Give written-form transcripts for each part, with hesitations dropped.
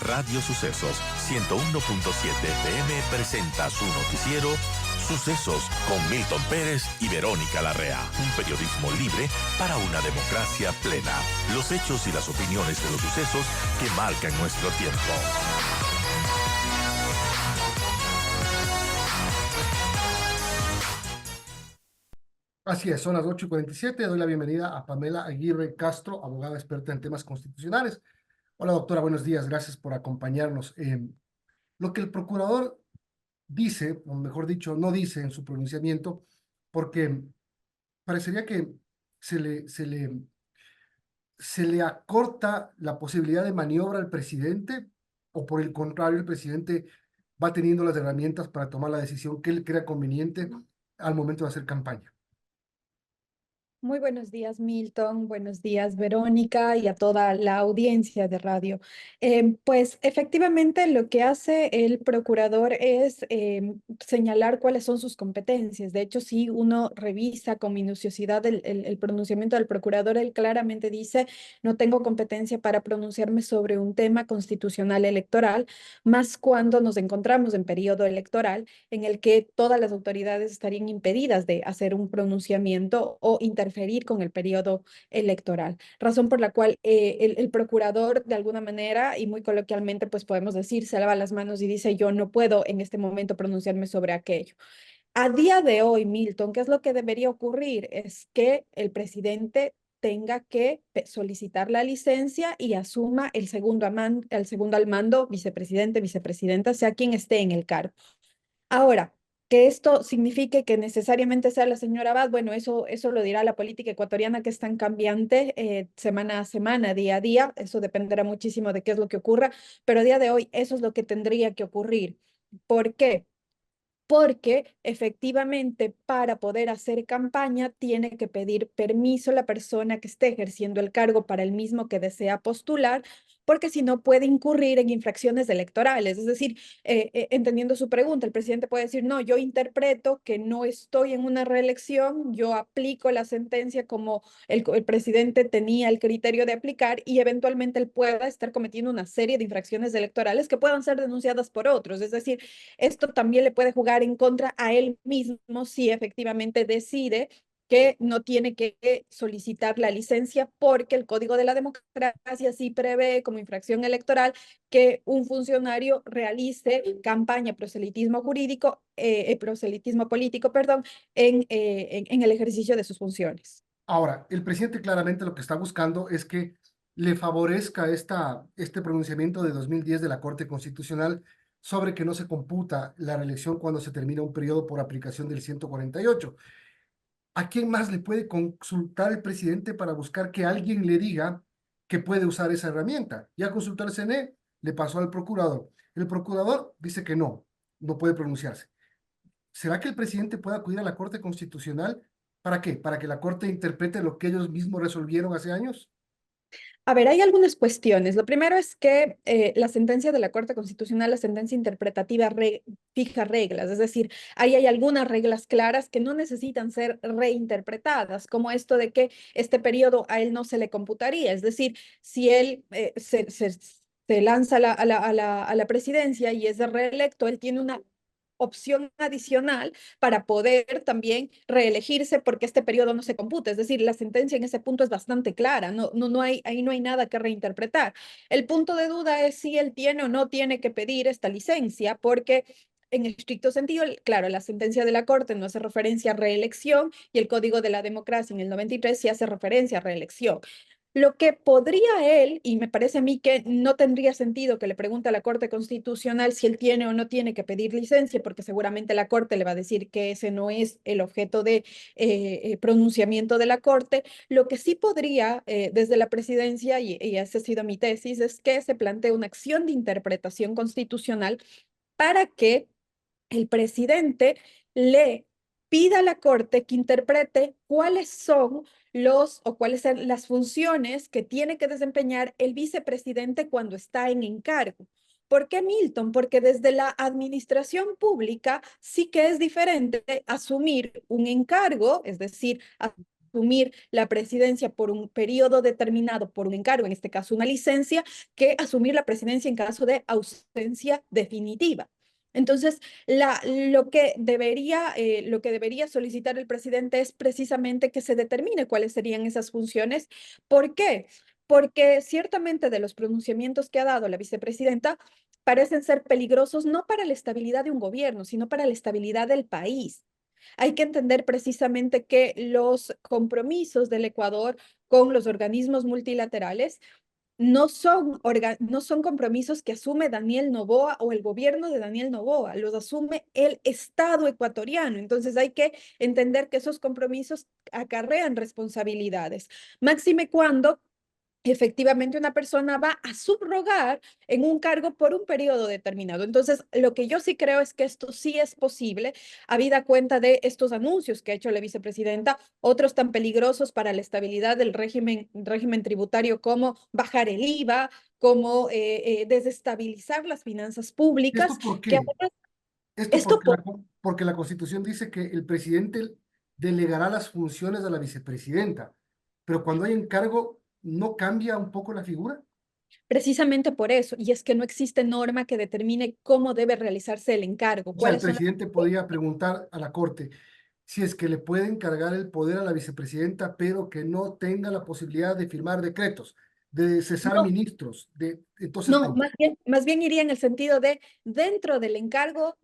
Radio Sucesos 101.7 FM presenta su noticiero Sucesos con Milton Pérez y Verónica Larrea. Un periodismo libre para una democracia plena. Los hechos y las opiniones de los sucesos que marcan nuestro tiempo. Así es, son las 8:47. Doy la bienvenida a Pamela Aguirre Castro, abogada experta en temas constitucionales. Hola, doctora, buenos días. Gracias por acompañarnos. Lo que el procurador dice, o mejor dicho, no dice en su pronunciamiento, porque parecería que se le, se le, se le acorta la posibilidad de maniobra al presidente, o por el contrario, el presidente va teniendo las herramientas para tomar la decisión que él crea conveniente al momento de hacer campaña. Muy buenos días, Milton. Buenos días, Verónica, y a toda la audiencia de radio. Pues efectivamente lo que hace el procurador es señalar cuáles son sus competencias. De hecho, si uno revisa con minuciosidad el pronunciamiento del procurador, él claramente dice: no tengo competencia para pronunciarme sobre un tema constitucional electoral, más cuando nos encontramos en periodo electoral en el que todas las autoridades estarían impedidas de hacer un pronunciamiento o interferir con el periodo electoral. Razón por la cual el procurador, de alguna manera, y muy coloquialmente, pues podemos decir, se lava las manos y dice: yo no puedo en este momento pronunciarme sobre aquello. A día de hoy, Milton, ¿qué es lo que debería ocurrir? Es que el presidente tenga que solicitar la licencia y asuma el segundo al mando, vicepresidente, vicepresidenta, sea quien esté en el cargo. Ahora, que esto signifique que necesariamente sea la señora Abad, bueno, eso lo dirá la política ecuatoriana, que es tan cambiante semana a semana, día a día. Eso dependerá muchísimo de qué es lo que ocurra, pero a día de hoy eso es lo que tendría que ocurrir. ¿Por qué? Porque efectivamente para poder hacer campaña tiene que pedir permiso la persona que esté ejerciendo el cargo para el mismo que desea postular, porque si no puede incurrir en infracciones electorales. Es decir, entendiendo su pregunta, el presidente puede decir: no, yo interpreto que no estoy en una reelección, yo aplico la sentencia como el presidente tenía el criterio de aplicar, y eventualmente él pueda estar cometiendo una serie de infracciones electorales que puedan ser denunciadas por otros. Es decir, esto también le puede jugar en contra a él mismo si efectivamente decide que no tiene que solicitar la licencia, porque el Código de la Democracia sí prevé como infracción electoral que un funcionario realice campaña, proselitismo jurídico, proselitismo político, perdón, en el ejercicio de sus funciones. Ahora, el presidente claramente lo que está buscando es que le favorezca este pronunciamiento de 2010 de la Corte Constitucional sobre que no se computa la reelección cuando se termina un periodo por aplicación del 148. ¿A quién más le puede consultar el presidente para buscar que alguien le diga que puede usar esa herramienta? Ya consultó al CNE, le pasó al procurador. El procurador dice que no puede pronunciarse. ¿Será que el presidente puede acudir a la Corte Constitucional? ¿Para qué? ¿Para que la Corte interprete lo que ellos mismos resolvieron hace años? A ver, hay algunas cuestiones. Lo primero es que la sentencia de la Corte Constitucional, la sentencia interpretativa, fija reglas. Es decir, ahí hay algunas reglas claras que no necesitan ser reinterpretadas, como esto de que este periodo a él no se le computaría. Es decir, si él se lanza a la presidencia y es reelecto, él tiene una opción adicional para poder también reelegirse, porque este periodo no se computa. Es decir, la sentencia en ese punto es bastante clara, ahí no hay nada que reinterpretar. El punto de duda es si él tiene o no tiene que pedir esta licencia, porque en estricto sentido, claro, la sentencia de la Corte no hace referencia a reelección, y el Código de la Democracia en el 93 sí hace referencia a reelección. Lo que podría él, y me parece a mí que no tendría sentido que le pregunte a la Corte Constitucional si él tiene o no tiene que pedir licencia, porque seguramente la Corte le va a decir que ese no es el objeto de pronunciamiento de la Corte. Lo que sí podría, desde la presidencia, y esa ha sido mi tesis, es que se plantee una acción de interpretación constitucional para que el presidente le pida a la Corte que interprete cuáles son cuáles son las funciones que tiene que desempeñar el vicepresidente cuando está en encargo. ¿Por qué, Milton? Porque desde la administración pública sí que es diferente asumir un encargo, es decir, asumir la presidencia por un periodo determinado, por un encargo, en este caso una licencia, que asumir la presidencia en caso de ausencia definitiva. Entonces, lo que debería solicitar el presidente es precisamente que se determine cuáles serían esas funciones. ¿Por qué? Porque ciertamente de los pronunciamientos que ha dado la vicepresidenta parecen ser peligrosos no para la estabilidad de un gobierno, sino para la estabilidad del país. Hay que entender precisamente que los compromisos del Ecuador con los organismos multilaterales no son compromisos que asume Daniel Noboa o el gobierno de Daniel Noboa, los asume el Estado ecuatoriano. Entonces hay que entender que esos compromisos acarrean responsabilidades. Máxime cuando efectivamente una persona va a subrogar en un cargo por un periodo determinado. Entonces, lo que yo sí creo es que esto sí es posible, habida cuenta de estos anuncios que ha hecho la vicepresidenta, otros tan peligrosos para la estabilidad del régimen tributario como bajar el IVA, como desestabilizar las finanzas públicas, ¿Esto por que qué? además Esto esto porque la Constitución dice que el presidente delegará las funciones a la vicepresidenta, pero cuando hay encargo, ¿no cambia un poco la figura? precisamente por eso, y es que no existe norma que determine cómo debe realizarse el encargo, O sea, el cuáles son presidente podría preguntar a la Corte si es que le puede encargar el poder a la vicepresidenta, pero que no tenga la posibilidad de firmar decretos, de cesar las... ministros, entonces, No, más bien iría en el sentido de dentro del encargo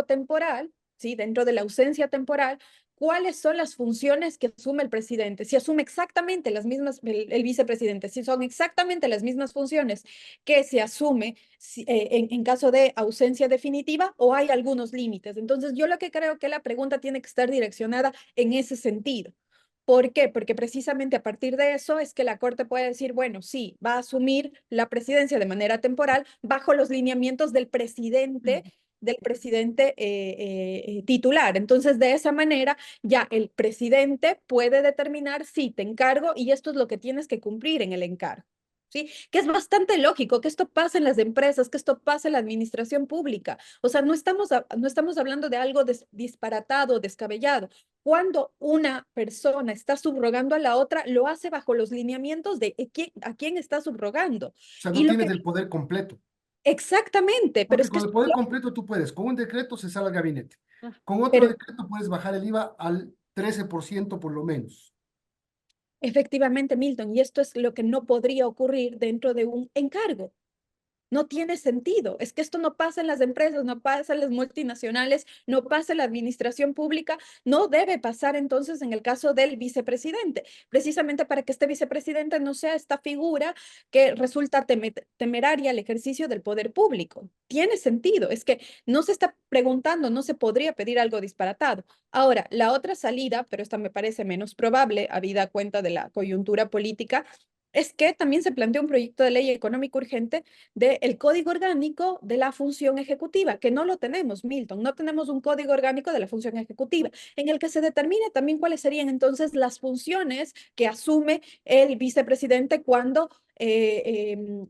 temporal, ¿sí? Dentro de la ausencia temporal, ¿cuáles son las funciones que asume el presidente? Si asume exactamente las mismas, el vicepresidente, si son exactamente las mismas funciones que se asume en caso de ausencia definitiva o hay algunos límites. Entonces, yo lo que creo que la pregunta tiene que estar direccionada en ese sentido. ¿Por qué? Porque precisamente a partir de eso es que la Corte puede decir, bueno, sí, va a asumir la presidencia de manera temporal bajo los lineamientos del presidente titular. Entonces, de esa manera, ya el presidente puede determinar si te encargo y esto es lo que tienes que cumplir en el encargo. ¿Sí? Que es bastante lógico que esto pase en las empresas, que esto pase en la administración pública. O sea, no estamos hablando de algo disparatado, descabellado. Cuando una persona está subrogando a la otra, lo hace bajo los lineamientos de a quién está subrogando. o sea, Y no lo tienes que el poder completo. exactamente, pero Porque es que con el poder completo tú puedes, con un decreto se sale al gabinete, con otro pero decreto puedes bajar el IVA al 13% por lo menos. efectivamente, Milton, y esto es lo que no podría ocurrir dentro de un encargo. No tiene sentido. Es que esto no pasa en las empresas, no pasa en las multinacionales, no pasa en la administración pública, no debe pasar entonces en el caso del vicepresidente, precisamente para que este vicepresidente no sea esta figura que resulta temeraria al ejercicio del poder público. Tiene sentido, es que no se está preguntando, no se podría pedir algo disparatado. Ahora, la otra salida, pero esta me parece menos probable, habida cuenta de la coyuntura política, es que también se plantea un proyecto de ley económico urgente del Código Orgánico de la Función Ejecutiva, que no lo tenemos, Milton, no tenemos un Código Orgánico de la Función Ejecutiva, en el que se determine también cuáles serían entonces las funciones que asume el vicepresidente cuando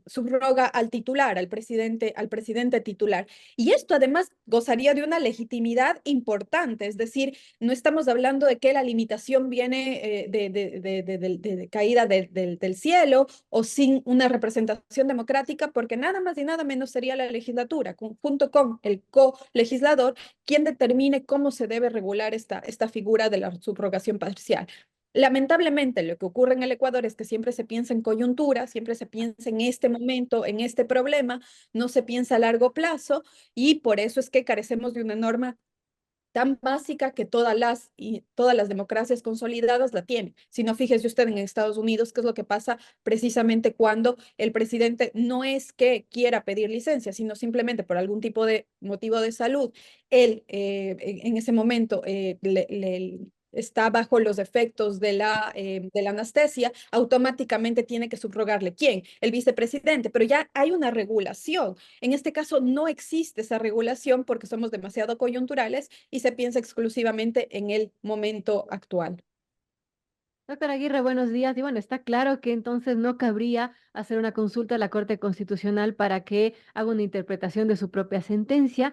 subroga al titular, al presidente titular. Y esto además gozaría de una legitimidad importante, es decir, no estamos hablando de que la limitación viene de caída del cielo o sin una representación democrática, porque nada más y nada menos sería la legislatura, junto con el colegislador, quien determine cómo se debe regular esta figura de la subrogación parcial. Lamentablemente, lo que ocurre en el Ecuador es que siempre se piensa en coyuntura, siempre se piensa en este momento, en este problema, no se piensa a largo plazo y por eso es que carecemos de una norma tan básica que todas las democracias consolidadas la tienen. Si no, fíjese usted en Estados Unidos, qué es lo que pasa precisamente cuando el presidente no es que quiera pedir licencia, sino simplemente por algún tipo de motivo de salud, él en ese momento está bajo los efectos de la anestesia, automáticamente tiene que subrogarle. ¿Quién? El vicepresidente, pero ya hay una regulación. En este caso no existe esa regulación porque somos demasiado coyunturales y se piensa exclusivamente en el momento actual. Doctor Aguirre, buenos días. Y bueno, está claro que entonces no cabría hacer una consulta a la Corte Constitucional para que haga una interpretación de su propia sentencia.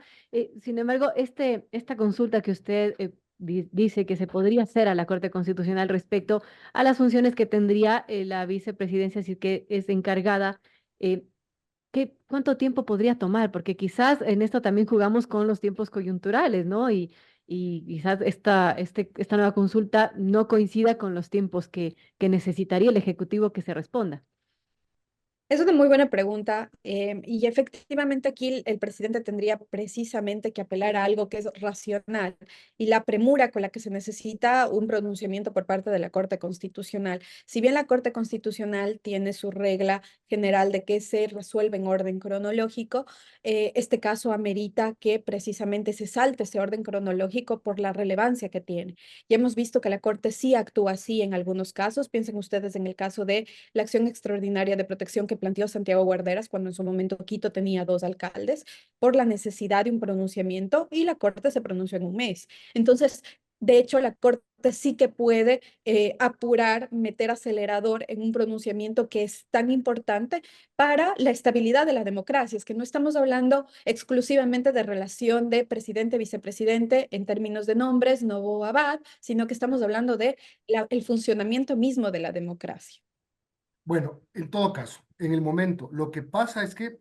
Sin embargo, esta consulta que usted dice que se podría hacer a la Corte Constitucional respecto a las funciones que tendría la vicepresidencia, si es que es encargada. eh, ¿Cuánto tiempo podría tomar? Porque quizás en esto también jugamos con los tiempos coyunturales, ¿no? Y quizás esta nueva consulta no coincida con los tiempos que necesitaría el Ejecutivo que se responda. Es una muy buena pregunta y efectivamente aquí el presidente tendría precisamente que apelar a algo que es racional y la premura con la que se necesita un pronunciamiento por parte de la Corte Constitucional. Si bien la Corte Constitucional tiene su regla general de que se resuelve en orden cronológico, este caso amerita que precisamente se salte ese orden cronológico por la relevancia que tiene. Ya hemos visto que la Corte sí actúa así en algunos casos. Piensen ustedes en el caso de la acción extraordinaria de protección que planteó Santiago Guarderas cuando en su momento Quito tenía 2 alcaldes por la necesidad de un pronunciamiento y la Corte se pronunció en un mes. Entonces, de hecho, la Corte sí que puede apurar, meter acelerador en un pronunciamiento que es tan importante para la estabilidad de la democracia. Es que no estamos hablando exclusivamente de relación de presidente-vicepresidente en términos de nombres, Novo Abad, sino que estamos hablando de el funcionamiento mismo de la democracia. Bueno, en todo caso, en el momento, lo que pasa es que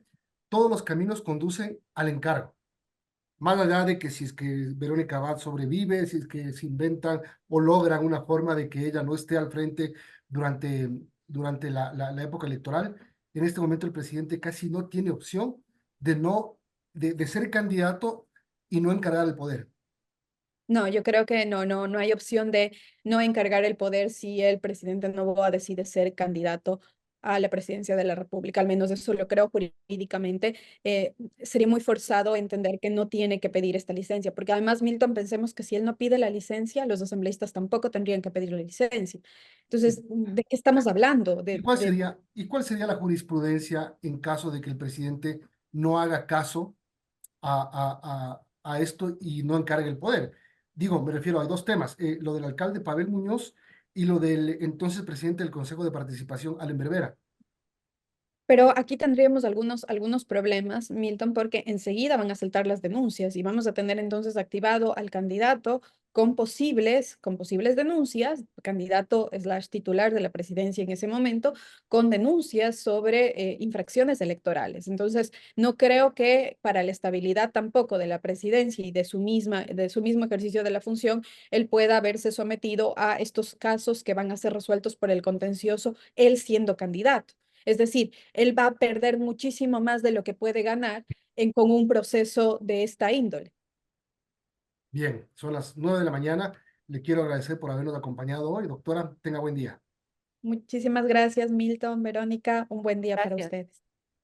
todos los caminos conducen al encargo. Más allá de que si es que Verónica Abad sobrevive, si es que se inventan o logran una forma de que ella no esté al frente durante la época electoral, en este momento el presidente casi no tiene opción de, no, de ser candidato y no encargar el poder. No, yo creo que no hay opción de no encargar el poder si el presidente Noboa decide ser candidato a la presidencia de la República. Al menos eso lo creo jurídicamente. Sería muy forzado entender que no tiene que pedir esta licencia, porque además, Milton, pensemos que si él no pide la licencia, los asambleístas tampoco tendrían que pedir la licencia. Entonces, ¿de qué estamos hablando? ¿Y cuál sería la jurisprudencia en caso de que el presidente no haga caso a esto y no encargue el poder? Digo, me refiero a dos temas, lo del alcalde Pavel Muñoz y lo del entonces presidente del Consejo de Participación, Allen Berbera. Pero aquí tendríamos algunos problemas, Milton, porque enseguida van a saltar las denuncias y vamos a tener entonces activado al candidato con posibles denuncias, candidato slash titular de la presidencia en ese momento, con denuncias sobre infracciones electorales. Entonces, no creo que para la estabilidad tampoco de la presidencia y de su mismo ejercicio de la función, él pueda verse sometido a estos casos que van a ser resueltos por el contencioso, él siendo candidato. Es decir, él va a perder muchísimo más de lo que puede ganar con un proceso de esta índole. Bien, son las 9 de la mañana. Le quiero agradecer por habernos acompañado hoy. Doctora, tenga buen día. Muchísimas gracias, Milton, Verónica. Un buen día para Gracias. ustedes.